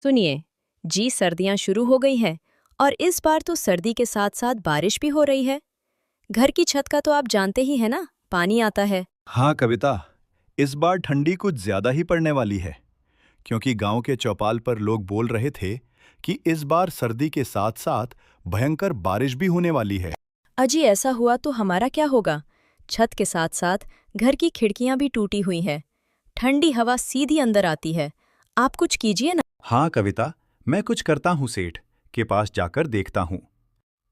सुनिए जी, सर्दियां शुरू हो गई हैं और इस बार तो सर्दी के साथ साथ बारिश भी हो रही है। घर की छत का तो आप जानते ही है ना, पानी आता है। हाँ कविता, इस बार ठंडी कुछ ज्यादा ही पड़ने वाली है, क्योंकि गांव के चौपाल पर लोग बोल रहे थे कि इस बार सर्दी के साथ साथ भयंकर बारिश भी होने वाली है। अजी ऐसा हुआ तो हमारा क्या होगा? छत के साथ साथ घर की खिड़कियां भी टूटी हुई हैं। ठंडी हवा सीधी अंदर आती है। आप कुछ कीजिए ना। हाँ कविता, मैं कुछ करता हूँ, सेठ के पास जाकर देखता हूँ।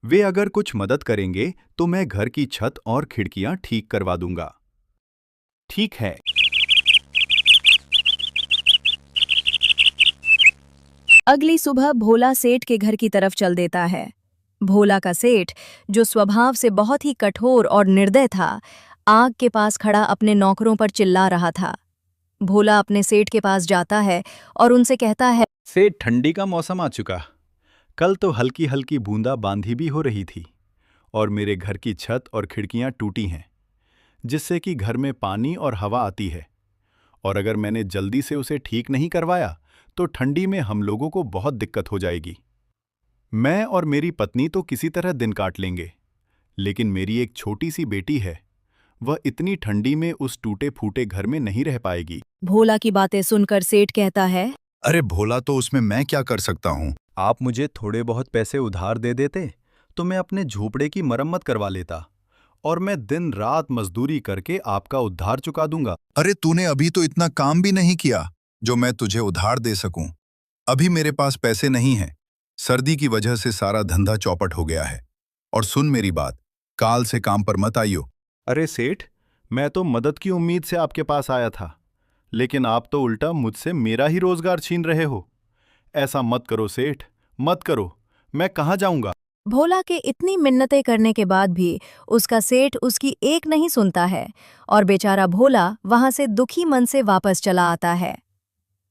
वे अगर कुछ मदद करेंगे तो मैं घर की छत और खिड़कियां ठीक करवा दूंगा। ठीक है। अगली सुबह भोला सेठ के घर की तरफ चल देता है। भोला का सेठ, जो स्वभाव से बहुत ही कठोर और निर्दय था, आग के पास खड़ा अपने नौकरों पर चिल्ला रहा था। भोला अपने सेठ के पास जाता है और उनसे कहता है, सेठ, ठंडी का मौसम आ चुका। कल तो हल्की हल्की बूंदा बांदी भी हो रही थी और मेरे घर की छत और खिड़कियां टूटी हैं, जिससे कि घर में पानी और हवा आती है। और अगर मैंने जल्दी से उसे ठीक नहीं करवाया तो ठंडी में हम लोगों को बहुत दिक्कत हो जाएगी। मैं और मेरी पत्नी तो किसी तरह दिन काट लेंगे, लेकिन मेरी एक छोटी सी बेटी है, वह इतनी ठंडी में उस टूटे फूटे घर में नहीं रह पाएगी। भोला की बातें सुनकर सेठ कहता है, अरे भोला, तो उसमें मैं क्या कर सकता हूँ? आप मुझे थोड़े बहुत पैसे उधार दे देते तो मैं अपने झोपड़े की मरम्मत करवा लेता और मैं दिन रात मजदूरी करके आपका उधार चुका दूंगा। अरे तूने अभी तो इतना काम भी नहीं किया जो मैं तुझे उधार दे सकूं। अभी मेरे पास पैसे नहीं हैं। सर्दी की वजह से सारा धंधा चौपट हो गया है। और सुन मेरी बात, काल से काम पर मत आइयो। अरे सेठ, मैं तो मदद की उम्मीद से आपके पास आया था, लेकिन आप तो उल्टा मुझसे मेरा ही रोजगार छीन रहे हो। ऐसा मत करो सेठ, मत करो। मैं कहाँ जाऊंगा? भोला के इतनी मिन्नतें करने के बाद भी उसका सेठ उसकी एक नहीं सुनता है और बेचारा भोला वहां से दुखी मन से वापस चला आता है।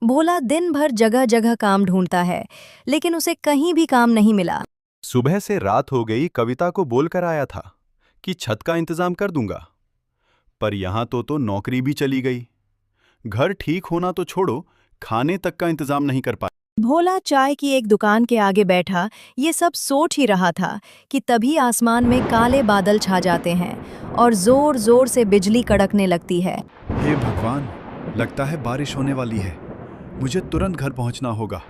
भोला दिन भर जगह जगह काम ढूंढता है, लेकिन उसे कहीं भी काम नहीं मिला। सुबह से रात हो गई, कविता को बोलकर आया था कि छत का इंतजाम कर दूंगा, पर यहां तो नौकरी भी चली गई। घर ठीक होना तो छोड़ो, खाने तक का इंतजाम नहीं कर पाया। भोला चाय की एक दुकान के आगे बैठा ये सब सोच ही रहा था कि तभी आसमान में काले बादल छा जाते हैं और जोर जोर से बिजली कड़कने लगती है। हे भगवान, लगता है बारिश होने वाली है। मुझे तुरंत घर पहुंचना होगा,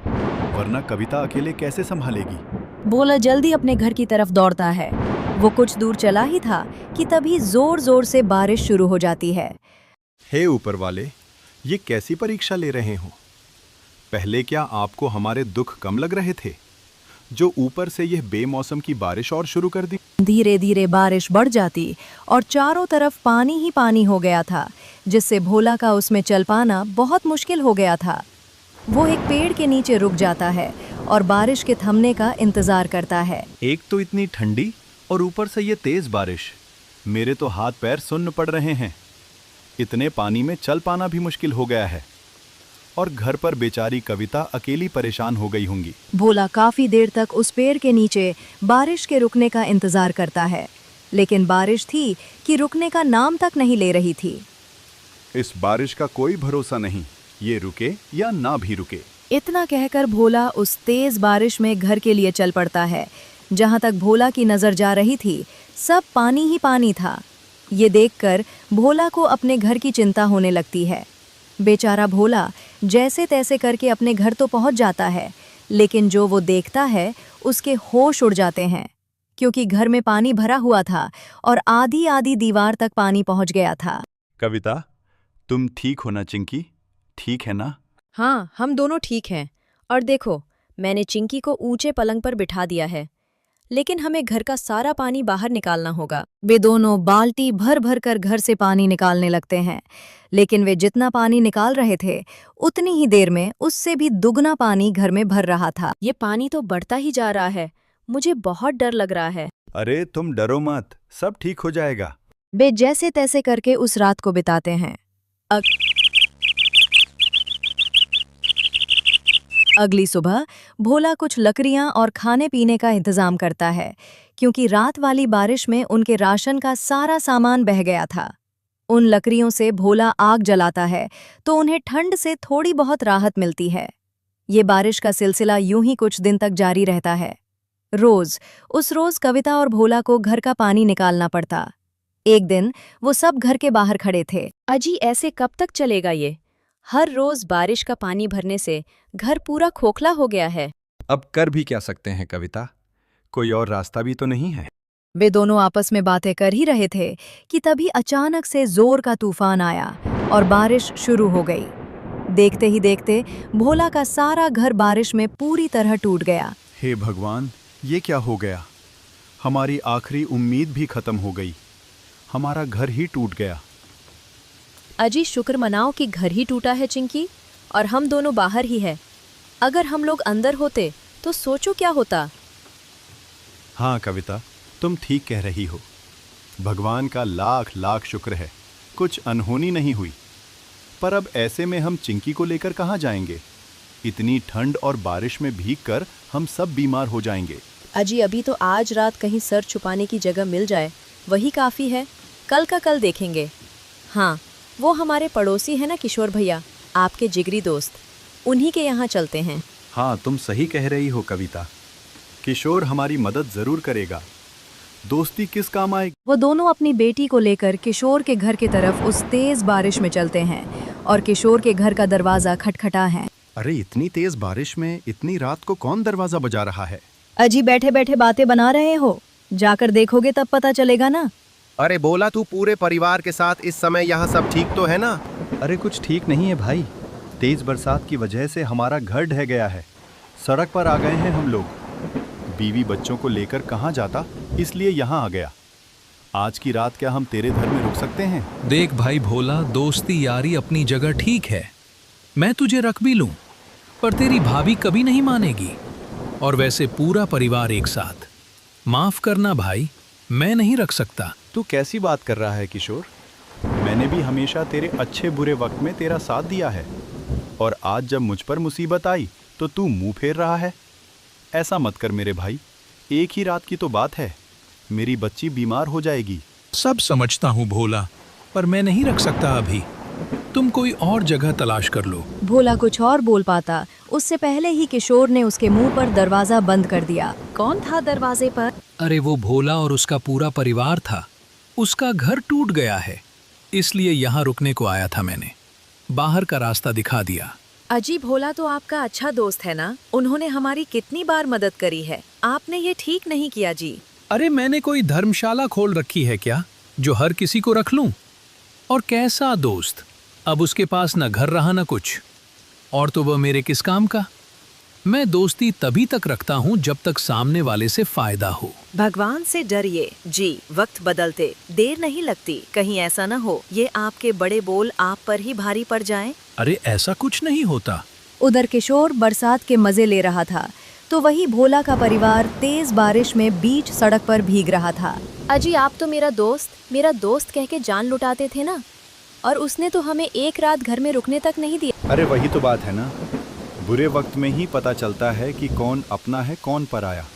वरना कविता अकेले कैसे संभालेगी। भोला जल्दी अपने घर की तरफ दौड़ता है। वो कुछ दूर चला ही था कि तभी जोर जोर से बारिश शुरू हो जाती है। हे ऊपर वाले, ये कैसी परीक्षा ले रहे हो? पहले क्या आपको हमारे दुख कम लग रहे थे, जो ऊपर से यह बेमौसम की बारिश और शुरू कर दी? धीरे धीरे बारिश बढ़ जाती और चारों तरफ पानी ही पानी हो गया था, जिससे भोला का उसमें चल पाना बहुत मुश्किल हो गया था। वो एक पेड़ के नीचे रुक जाता है और बारिश के थमने का इंतजार करता है। एक तो इतनी ठंडी और ऊपर से ये तेज बारिश, मेरे तो हाथ पैर सुन्न पड़ रहे हैं। इतने पानी में चल पाना भी मुश्किल हो गया है और घर पर बेचारी कविता अकेली परेशान हो गई होंगी। भोला काफी देर तक उस पेड़ के नीचे बारिश के रुकने का इंतजार करता है, लेकिन बारिश थी कि रुकने का नाम तक नहीं ले रही थी। इस बारिश का कोई भरोसा नहीं, ये रुके या ना भी रुके। इतना कहकर भोला उस तेज बारिश में घर के लिए चल पड़ता है। जहां तक भोला की नजर जा रही थी, सब पानी ही पानी था। ये देखकर भोला को अपने घर की चिंता होने लगती है। बेचारा भोला जैसे तैसे करके अपने घर तो पहुंच जाता है, लेकिन जो वो देखता है उसके होश उड़ जाते हैं, क्योंकि घर में पानी भरा हुआ था और आधी आधी दीवार तक पानी पहुंच गया था। कविता, तुम ठीक हो ना? चिंकी ठीक है ना? हाँ, हम दोनों ठीक हैं। और देखो, मैंने चिंकी को ऊंचे पलंग पर बिठा दिया है, लेकिन हमें घर का सारा पानी बाहर निकालना होगा। वे दोनों बाल्टी भर भर कर घर से पानी निकालने लगते हैं, लेकिन वे जितना पानी निकाल रहे थे उतनी ही देर में उससे भी दुगना पानी घर में भर रहा था। ये पानी तो बढ़ता ही जा रहा है, मुझे बहुत डर लग रहा है। अरे तुम डरो मत, सब ठीक हो जाएगा। वे जैसे तैसे करके उस रात को बिताते हैं। अगली सुबह भोला कुछ लकड़ियां और खाने पीने का इंतजाम करता है, क्योंकि रात वाली बारिश में उनके राशन का सारा सामान बह गया था। उन लकड़ियों से भोला आग जलाता है तो उन्हें ठंड से थोड़ी बहुत राहत मिलती है। ये बारिश का सिलसिला यूं ही कुछ दिन तक जारी रहता है। उस रोज कविता और भोला को घर का पानी निकालना पड़ता। एक दिन वो सब घर के बाहर खड़े थे। अजी, ऐसे कब तक चलेगा ये? हर रोज बारिश का पानी भरने से घर पूरा खोखला हो गया है। अब कर भी क्या सकते हैं कविता, कोई और रास्ता भी तो नहीं है। वे दोनों आपस में बातें कर ही रहे थे कि तभी अचानक से जोर का तूफान आया और बारिश शुरू हो गई। देखते ही देखते भोला का सारा घर बारिश में पूरी तरह टूट गया। हे भगवान, ये क्या हो गया? हमारी आखिरी उम्मीद भी खत्म हो गई, हमारा घर ही टूट गया। अजी, शुक्र मनाओ कि घर ही टूटा है चिंकी, और हम दोनों बाहर ही है। अगर हम लोग अंदर होते तो सोचो क्या होता। हाँ कविता, तुम ठीक कह रही हो। भगवान का लाख लाख शुक्र है, कुछ अनहोनी नहीं हुई। पर अब ऐसे में हम चिंकी को लेकर कहाँ जाएंगे? इतनी ठंड और बारिश में भीगकर हम सब बीमार हो जाएंगे। अजी, अभी तो आज रात कहीं सर छुपाने की जगह मिल जाए, वही काफ़ी है। कल का कल देखेंगे। हाँ, वो हमारे पड़ोसी हैं ना किशोर भैया, आपके जिगरी दोस्त, उन्हीं के यहाँ चलते हैं। हाँ, तुम सही कह रही हो कविता, किशोर हमारी मदद जरूर करेगा। दोस्ती किस काम आएगी। वो दोनों अपनी बेटी को लेकर किशोर के घर की तरफ उस तेज बारिश में चलते हैं और किशोर के घर का दरवाजा खटखटा है। अरे, इतनी तेज बारिश में इतनी रात को कौन दरवाजा बजा रहा है? अजी, बैठे बैठे बातें बना रहे हो, जाकर देखोगे तब पता चलेगा ना। अरे बोला, तू पूरे परिवार के साथ इस समय यहाँ सब ठीक तो है ना? अरे कुछ ठीक नहीं है भाई, तेज बरसात की वजह से हमारा घर ढह गया है, सड़क पर आ गए हैं हम लोग। बीवी बच्चों को लेकर कहाँ जाता, इसलिए यहाँ आ गया। आज की रात क्या हम तेरे घर में रुक सकते हैं? देख भाई भोला, दोस्ती यारी अपनी जगह ठीक है, मैं तुझे रख भी लूं, पर तेरी भाभी कभी नहीं मानेगी। और वैसे पूरा परिवार एक साथ, माफ करना भाई, मैं नहीं रख सकता। तू कैसी बात कर रहा है किशोर? मैंने भी हमेशा तेरे अच्छे बुरे वक्त में तेरा साथ दिया है, और आज जब मुझ पर मुसीबत आई तो तू मुंह फेर रहा है। ऐसा मत कर मेरे भाई, एक ही रात की तो बात है, मेरी बच्ची बीमार हो जाएगी। सब समझता हूँ भोला, पर मैं नहीं रख सकता अभी, तुम कोई और जगह तलाश कर लो। भोला कुछ और बोल पाता उससे पहले ही किशोर ने उसके मुंह पर दरवाजा बंद कर दिया। कौन था दरवाजे पर? अरे वो भोला और उसका पूरा परिवार था, उसका घर टूट गया है, इसलिए यहाँ रुकने को आया था मैंने, बाहर का रास्ता दिखा दिया। अजी, भोला तो आपका अच्छा दोस्त है ना, उन्होंने हमारी कितनी बार मदद करी है, आपने ये ठीक नहीं किया जी। अरे मैंने कोई धर्मशाला खोल रखी है क्या, जो हर किसी को रख लूं? और कैसा दोस्त, अब उसके पास न घर रहा न कुछ, और तो वह मेरे किस काम का। मैं दोस्ती तभी तक रखता हूँ जब तक सामने वाले से फायदा हो। भगवान से डरिए जी, वक्त बदलते देर नहीं लगती, कहीं ऐसा न हो ये आपके बड़े बोल आप पर ही भारी पड़ जाएं। अरे ऐसा कुछ नहीं होता। उधर किशोर बरसात के मजे ले रहा था तो वही भोला का परिवार तेज बारिश में बीच सड़क पर भीग रहा था। अजी, आप तो मेरा दोस्त कह के जान लुटाते थे ना, और उसने तो हमें एक रात घर में रुकने तक नहीं दिया। अरे वही तो बात है ना, बुरे वक्त में ही पता चलता है कि कौन अपना है कौन पराया।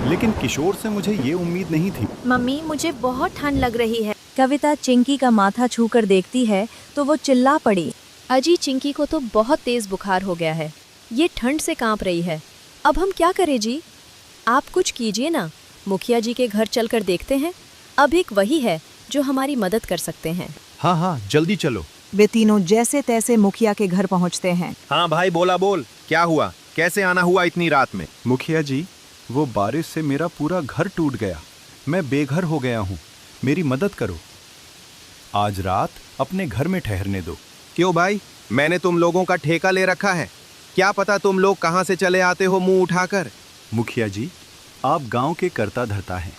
लेकिन किशोर से मुझे ये उम्मीद नहीं थी। मम्मी, मुझे बहुत ठंड लग रही है। कविता चिंकी का माथा छूकर देखती है तो वो चिल्ला पड़ी। अजी, चिंकी को तो बहुत तेज बुखार हो गया है, ये ठंड से कांप रही है। अब हम क्या करें जी? आप कुछ कीजिए ना, मुखिया जी के घर चलकर देखते हैं, अब एक वही है जो हमारी मदद कर सकते हैं। हाँ हाँ, जल्दी चलो। वे तीनों जैसे तैसे मुखिया के घर पहुंचते हैं। हाँ भाई, बोला बोल, क्या हुआ, कैसे आना हुआ इतनी रात में? मुखिया जी, वो बारिश से मेरा पूरा घर टूट गया, मैं बेघर हो गया हूँ, मेरी मदद करो। आज रात अपने घर में ठहरने दो। क्यों भाई, मैंने तुम लोगों का ठेका ले रखा है, क्या पता तुम लोग कहाँ से चले आते हो मुंह उठाकर। मुखिया जी, आप गांव के कर्ता धर्ता हैं,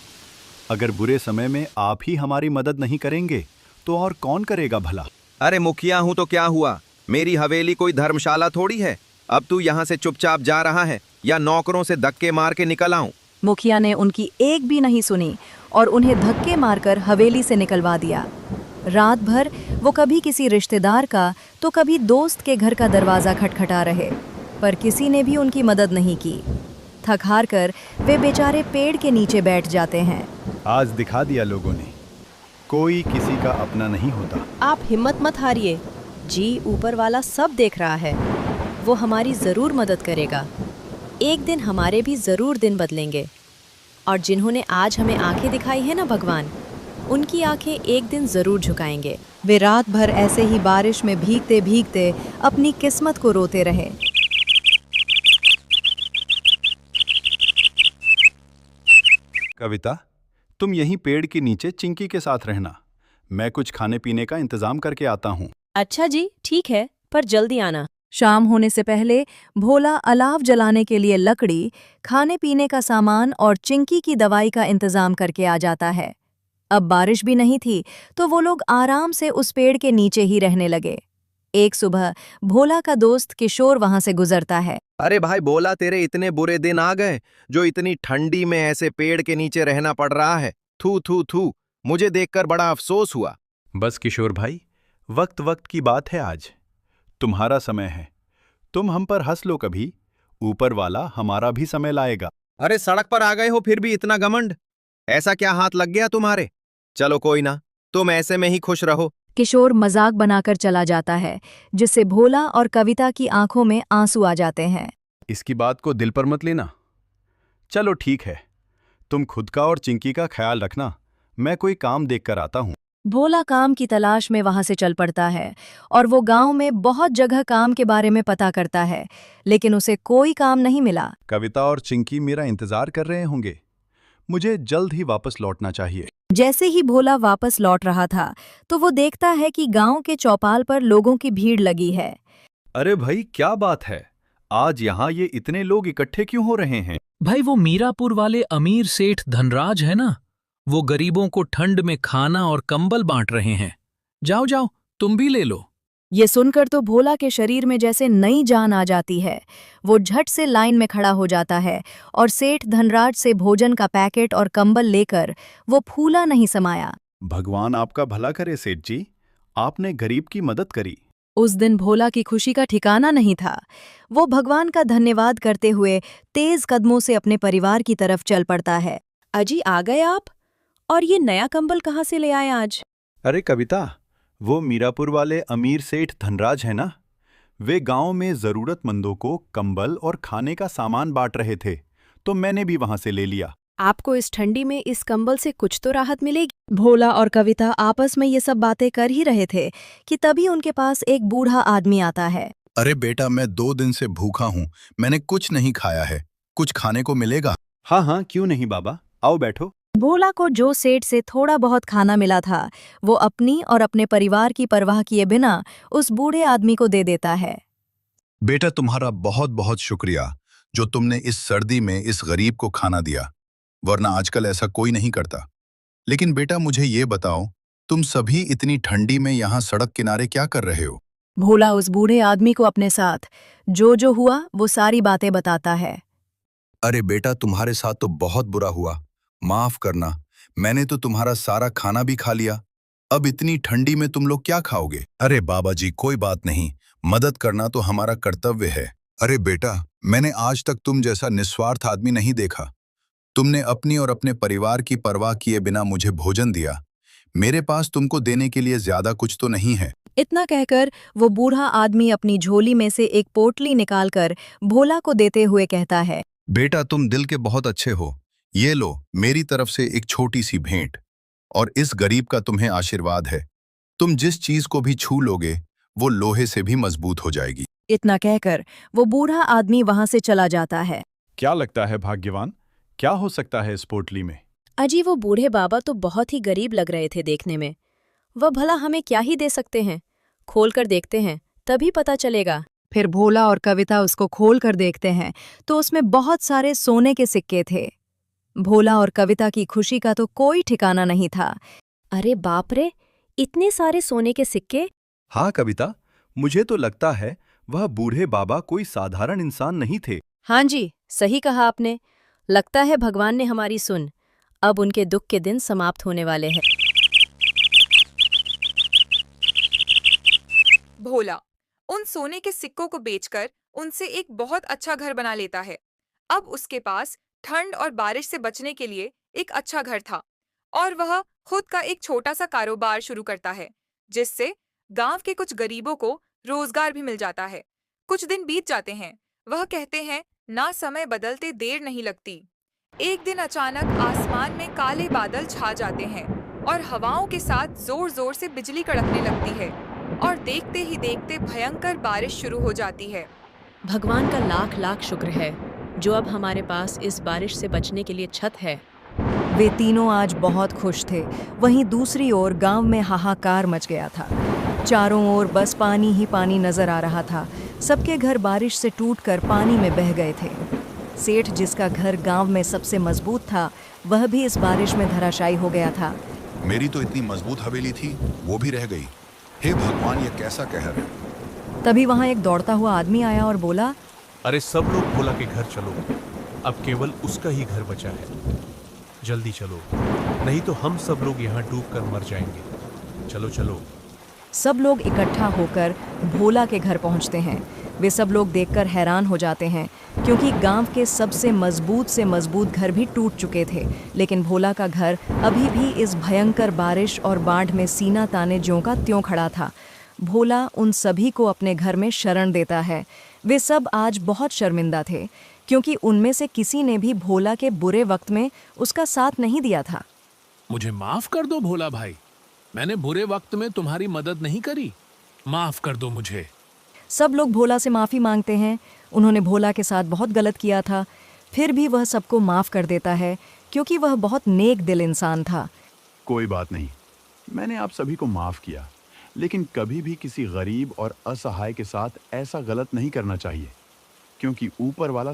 अगर बुरे समय में आप ही हमारी मदद नहीं करेंगे तो और कौन करेगा भला। अरे मुखिया हूं तो क्या हुआ, मेरी हवेली कोई धर्मशाला थोड़ी है। अब तू यहाँ से चुपचाप जा रहा है या नौकरों से धक्के मार के निकल आऊं? मुखिया ने उनकी एक भी नहीं सुनी और उन्हें धक्के मारकर हवेली से निकलवा दिया। रात भर वो कभी किसी रिश्तेदार का तो कभी दोस्त के घर का दरवाजा खटखटा रहे, पर किसी ने भी उनकी मदद नहीं की। थक हार कर वे बेचारे पेड़ के नीचे बैठ जाते हैं। आज दिखा दिया लोगों ने, कोई किसी का अपना नहीं होता। आप हिम्मत मत हारिए जी, ऊपर वाला सब देख रहा है। वो हमारी ज़रूर मदद करेगा। एक दिन हमारे भी ज़रूर दिन बदलेंगे। और जिन्होंने आज हमें आंखें दिखाई है ना भगवान, उनकी आंखें एक दिन ज़रूर झुकाएंगे। वे रात भर ऐसे ही बारिश में भीगते भीगते अपनी किस्मत को रोते रहे। कविता, तुम यहीं पेड़ के नीचे चिंकी के साथ रहना। मैं कुछ खाने पीने का इंतजाम करके आता हूँ। अच्छा जी, ठीक है, पर जल्दी आना। शाम होने से पहले भोला अलाव जलाने के लिए लकड़ी, खाने पीने का सामान और चिंकी की दवाई का इंतजाम करके आ जाता है। अब बारिश भी नहीं थी, तो वो लोग आराम से उस पेड़ के नीचे ही रहने लगे। एक सुबह भोला का दोस्त किशोर वहां से गुजरता है। अरे भाई बोला, तेरे इतने बुरे दिन आ गए जो इतनी ठंडी में ऐसे पेड़ के नीचे रहना पड़ रहा है। थू थू थू, मुझे देखकर बड़ा अफसोस हुआ। बस किशोर भाई, वक्त वक्त की बात है। आज तुम्हारा समय है, तुम हम पर हंस लो कभी, ऊपर वाला हमारा भी समय लाएगा। अरे सड़क पर आ गए हो फिर भी इतना घमंड, ऐसा क्या हाथ लग गया तुम्हारे? चलो कोई ना, तुम ऐसे में ही खुश रहो। किशोर मजाक बनाकर चला जाता है, जिससे भोला और कविता की आंखों में आंसू आ जाते हैं। इसकी बात को दिल पर मत लेना। चलो ठीक है, तुम खुद का और चिंकी का ख्याल रखना। मैं कोई काम देख कर आता हूँ। भोला काम की तलाश में वहां से चल पड़ता है और वो गांव में बहुत जगह काम के बारे में पता करता है, लेकिन उसे कोई काम नहीं मिला। कविता और चिंकी मेरा इंतजार कर रहे होंगे। मुझे जल्द ही वापस लौटना चाहिए। जैसे ही भोला वापस लौट रहा था, तो वो देखता है कि गांव के चौपाल पर लोगों की भीड़ लगी है। अरे भाई, क्या बात है? आज यहाँ ये इतने लोग इकट्ठे क्यों हो रहे हैं? भाई वो मीरापुर वाले अमीर सेठ धनराज है ना, वो गरीबों को ठंड में खाना और कंबल बांट रहे हैं। जाओ जाओ, तुम भी ले लो। ये सुनकर तो भोला के शरीर में जैसे नई जान आ जाती है। वो झट से लाइन में खड़ा हो जाता है और सेठ धनराज से भोजन का पैकेट और कंबल लेकर वो फूला नहीं समाया। भगवान आपका भला करे सेठ जी, आपने गरीब की मदद करी। उस दिन भोला की खुशी का ठिकाना नहीं था। वो भगवान का धन्यवाद करते हुए तेज कदमों से अपने परिवार की तरफ चल पड़ता है। अजी आ गए आप? और ये नया कंबल कहाँ से ले आए आज? अरे कविता, वो मीरापुर वाले अमीर सेठ धनराज है ना, वे गांव में जरूरतमंदों को कंबल और खाने का सामान बांट रहे थे, तो मैंने भी वहां से ले लिया। आपको इस ठंडी में इस कंबल से कुछ तो राहत मिलेगी। भोला और कविता आपस में ये सब बातें कर ही रहे थे कि तभी उनके पास एक बूढ़ा आदमी आता है। अरे बेटा, मैं 2 दिन से भूखा हूँ, मैंने कुछ नहीं खाया है, कुछ खाने को मिलेगा? हाँ हाँ, क्यों नहीं बाबा, आओ बैठो। भोला को जो सेठ से थोड़ा बहुत खाना मिला था, वो अपनी और अपने परिवार की परवाह किए बिना उस बूढ़े आदमी को दे देता है। बेटा, तुम्हारा बहुत बहुत शुक्रिया जो तुमने इस सर्दी में इस गरीब को खाना दिया, वरना आजकल ऐसा कोई नहीं करता। लेकिन बेटा, मुझे ये बताओ, तुम सभी इतनी ठंडी में यहाँ सड़क किनारे क्या कर रहे हो? भोला उस बूढ़े आदमी को अपने साथ जो हुआ वो सारी बातें बताता है। अरे बेटा, तुम्हारे साथ तो बहुत बुरा हुआ, माफ करना, मैंने तो तुम्हारा सारा खाना भी खा लिया। अब इतनी ठंडी में तुम लोग क्या खाओगे? अरे बाबा जी, कोई बात नहीं, मदद करना तो हमारा कर्तव्य है। अरे बेटा, मैंने आज तक तुम जैसा निस्वार्थ आदमी नहीं देखा। तुमने अपनी और अपने परिवार की परवाह किए बिना मुझे भोजन दिया। मेरे पास तुमको देने के लिए ज्यादा कुछ तो नहीं है। इतना कहकर वो बूढ़ा आदमी अपनी झोली में से एक पोटली निकालकर भोला को देते हुए कहता है, बेटा, तुम दिल के बहुत अच्छे हो, ये लो मेरी तरफ से एक छोटी सी भेंट, और इस गरीब का तुम्हें आशीर्वाद है। तुम जिस चीज को भी छू लोगे वो लोहे से भी मजबूत हो जाएगी। इतना कहकर वो बूढ़ा आदमी वहां से चला जाता है। क्या लगता है भाग्यवान, क्या हो सकता है इस पोटली में? अजी वो बूढ़े बाबा तो बहुत ही गरीब लग रहे थे देखने में। वह भला हमें क्या ही दे सकते हैं? खोल कर देखते हैं, तभी पता चलेगा। फिर भोला और कविता उसको खोल कर देखते हैं तो उसमें बहुत सारे सोने के सिक्के थे। भोला और कविता की खुशी का तो कोई ठिकाना नहीं था। अरे बाप रे, इतने सारे सोने के सिक्के! हाँ कविता, मुझे तो लगता है वह बूढ़े बाबा कोई साधारण इंसान नहीं थे। हाँ जी, सही कहा आपने। लगता है भगवान ने हमारी सुन। अब उनके दुख के दिन समाप्त होने वाले हैं। भोला उन सोने के सिक्कों को बेचकर उनसे एक बहुत अच्छा घर बना लेता है। अब उसके पास ठंड और बारिश से बचने के लिए एक अच्छा घर था और वह खुद का एक छोटा सा कारोबार शुरू करता है, जिससे गांव के कुछ गरीबों को रोजगार भी मिल जाता है। कुछ दिन बीत जाते हैं। वह कहते हैं, ना समय बदलते देर नहीं लगती। एक दिन अचानक आसमान में काले बादल छा जाते हैं और हवाओं के साथ जोर जोर से बिजली कड़कने लगती है और देखते ही देखते भयंकर बारिश शुरू हो जाती है। भगवान का लाख लाख शुक्र है जो अब हमारे पास इस बारिश से बचने के लिए छत है। वे तीनों आज बहुत खुश थे। वहीं दूसरी ओर गांव में हाहाकार मच गया था। चारों ओर बस पानी ही पानी नजर आ रहा था। सबके घर बारिश से टूटकर पानी में बह गए थे। सेठ, जिसका घर गांव में सबसे मजबूत था, वह भी इस बारिश में धराशायी हो गया था। मेरी तो इतनी मजबूत हवेली थी, वो भी रह गई। हे भगवान, ये कैसा कहर है। तभी वहां एक दौड़ता हुआ आदमी आया और बोला, अरे सब लोग भोला के घर चलो, अब केवल उसका ही घर बचा है। जल्दी चलो, नहीं तो हम सब लोग यहाँ डूब कर मर जाएंगे। चलो चलो। सब लोग इकट्ठा होकर भोला के घर पहुंचते हैं। वे सब लोग देखकर हैरान हो जाते हैं क्योंकि गांव के सबसे मजबूत घर भी टूट चुके थे, लेकिन भोला का घर अभी भी इस भयंकर बारिश और बाढ़ में सीना ताने ज्यों का त्यों खड़ा था। भोला उन सभी को अपने घर में शरण देता है। वे सब आज बहुत शर्मिंदा थे क्योंकि उनमें से किसी ने भी भोला के बुरे वक्त में उसका साथ नहीं दिया था। मुझे माफ कर दो भोला भाई, मैंने बुरे वक्त में तुम्हारी मदद नहीं करी। माफ कर दो मुझे। सब लोग भोला से माफ़ी मांगते हैं। उन्होंने भोला के साथ बहुत गलत किया था, फिर भी वह सबको माफ़ कर देता है क्योंकि वह बहुत नेक दिल इंसान था। कोई बात नहीं, मैंने आप सभी को माफ़ किया, लेकिन कभी भी किसी गरीब और असहाय के साथ ऐसा गलत नहीं करना चाहिए, क्योंकि ऊपर वाला